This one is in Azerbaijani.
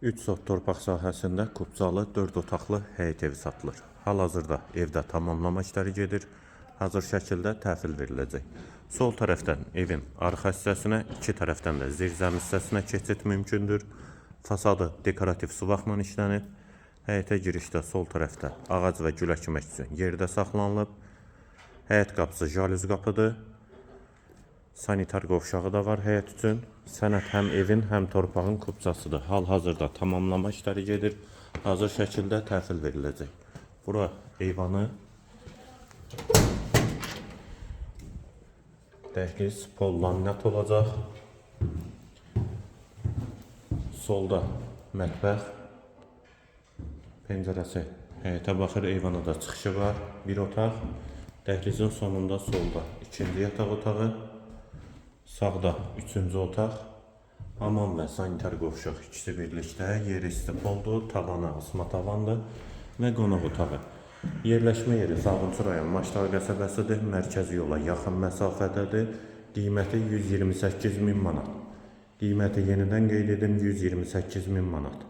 3 sot torpaq sahəsində kubcalı 4 otaqlı həyət evi satılır. Hal-hazırda evdə tamamlama işləri gedir. Hazır şəkildə təhvil veriləcək. Sol tərəfdən evin arxa hissəsinə, iki tərəfdən də zirzəmi hissəsinə keçid mümkündür. Fasadı dekorativ suvaqla işlənib. Həyətə girişdə sol tərəfdə ağac və gül əkmək üçün yerdə saxlanılıb. Həyət qapısı jalüz qapıdır. Sanitar qovşağı da var həyət üçün. Sənəd həm evin, həm torpağın kubcasıdır. Hal-hazırda tamamlama işləri gedir. Hazır şəkildə təhvil veriləcək. Bura eyvanı, dəhliz, pol laminat olacaq. Solda mətbəx, pəncərəsi həyətə baxır, eyvana da çıxışı var. Bir otaq, dəhlizin sonunda solda ikinci yataq otağı. Sağda üçüncü otaq, hamam və sanitar qovşaq ikisi birlikdə, yeri isti poldur, tavanı asma tavandır və qonaq otağı. Yerləşmə yeri Sabunçu rayon Maçdağ qəsəbəsidir, mərkəzi yola yaxın məsafədədir. Qiyməti 128 min manat. Qiyməti yenidən qeyd edim, 128 min manat.